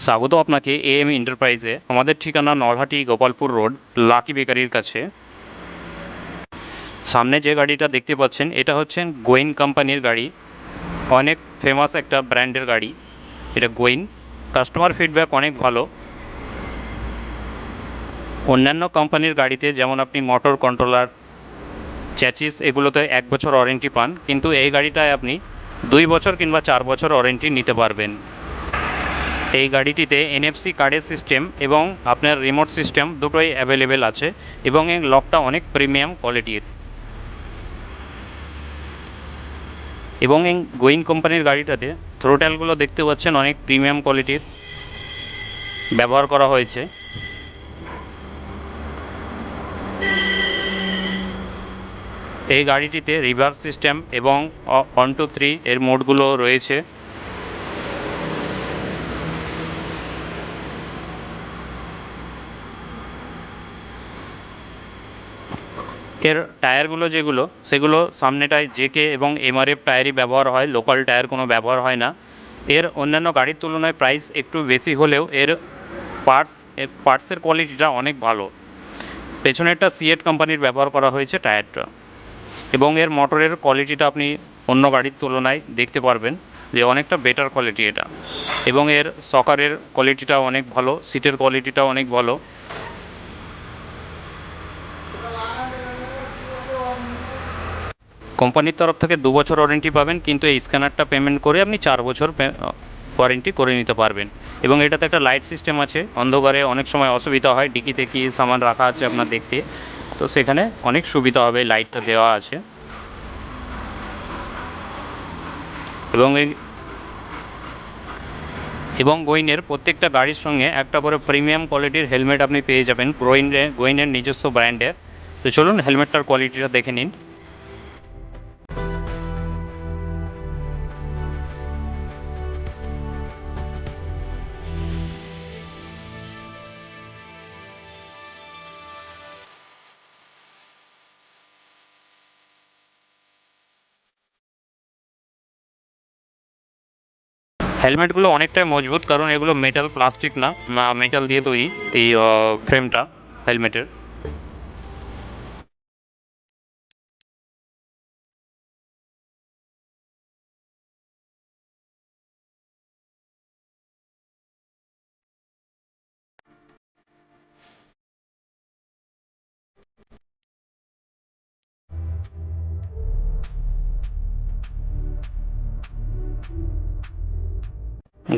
স্বাগত আপনাকে এএম এন্টারপ্রাইজে। আমাদের ঠিকানা নলহাটি গোপালপুর রোড, লাকি বেকারির কাছে। সামনে যে গাড়িটা দেখতে পাচ্ছেন এটা হচ্ছে গোয়েন কোম্পানির গাড়ি, অনেক ফেমাস একটা ব্র্যান্ডের গাড়ি এটা গোয়েন। কাস্টমার ফিডব্যাক অনেক ভালো। অন্যান্য কোম্পানির গাড়িতে যেমন আপনি মোটর কন্ট্রোলার, চ্যাচিস এগুলোতে 1 বছর ওয়ারেন্টি পান, কিন্তু এই গাড়িটায় আপনি 2 বছর কিংবা 4 বছর ওয়ারেন্টি নিতে পারবেন। এই গাড়িটিতে এনএফসি কার্ডের সিস্টেম এবং আপনার রিমোট সিস্টেম দুটোই অ্যাভেলেবেল আছে এবং এই লকটা অনেক প্রিমিয়াম কোয়ালিটির। এবং এই গোয়িং কোম্পানির গাড়িটাতে থ্রোটেলগুলো দেখতে পাচ্ছেন অনেক প্রিমিয়াম কোয়ালিটির ব্যবহার করা হয়েছে। এই গাড়িটিতে রিভার্স সিস্টেম এবং 1 2 3 এর মোডগুলো রয়েছে। এর টায়ারগুলো যেগুলো সেগুলো সামনেটায় জেকে এবং এমআরএফ টায়ারই ব্যবহার হয়, লোকাল টায়ার কোনো ব্যবহার হয় না। এর অন্যান্য গাড়ির তুলনায় প্রাইস একটু বেশি হলেও এর পার্টসের কোয়ালিটিটা অনেক ভালো। পেছনে একটা সিয়েট কোম্পানির ব্যবহার করা হয়েছে টায়ারটা, এবং এর মোটরের কোয়ালিটিটা আপনি অন্য গাড়ির তুলনায় দেখতে পারবেন যে অনেকটা বেটার কোয়ালিটি এটা। এবং এর সকারের কোয়ালিটিটাও অনেক ভালো, সিটের কোয়ালিটিটাও অনেক ভালো। কোম্পানির তরফ থেকে 2 বছর ওয়ারেন্টি পাবেন, কিন্তু এই স্ক্যানারটা পেমেন্ট করে আপনি 4 বছর ওয়ারেন্টি করে নিতে পারবেন। এবং এটাতে একটা লাইট সিস্টেম আছে, অন্ধকারে অনেক সময় অসুবিধা হয়, ডিকিতে কি সামান রাখা আছে আপনার দেখতে, তো সেখানে অনেক সুবিধা হবে, লাইটটা দেওয়া আছে। এবং গোয়িনের প্রত্যেকটা গাড়ির সঙ্গে একটা করে প্রিমিয়াম কোয়ালিটির হেলমেট আপনি পেয়ে যাবেন গোয়িনের নিজস্ব ব্র্যান্ডের। তো চলুন হেলমেটটার কোয়ালিটিটা দেখে নিন। হেলমেটগুলো অনেকটাই মজবুত, কারণ এগুলো মেটাল, প্লাস্টিক না, মেটাল দিয়ে তৈরি এই ফ্রেমটা হেলমেটের।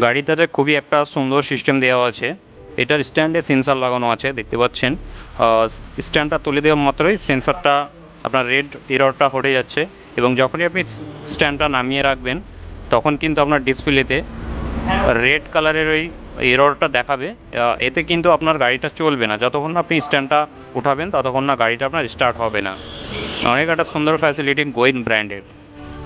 গাড়িটাতে খুবই একটা সুন্দর সিস্টেম দেওয়া আছে। এটার স্ট্যান্ডে সেন্সার লাগানো আছে, দেখতে পাচ্ছেন। স্ট্যান্ডটা তুলে দেওয়া মাত্রই সেন্সারটা আপনার রেড এররটা হটে যাচ্ছে, এবং যখনই আপনি স্ট্যান্ডটা নামিয়ে রাখবেন তখন কিন্তু আপনার ডিসপ্লেতে রেড কালারের ওই এররটা দেখাবে। এতে কিন্তু আপনার গাড়িটা চলবে না, যতক্ষণ না আপনি স্ট্যান্ডটা উঠাবেন ততক্ষণ না গাড়িটা আপনার স্টার্ট হবে না। অনেক একটা সুন্দর ফ্যাসিলিটি গোয়িং ব্র্যান্ডের।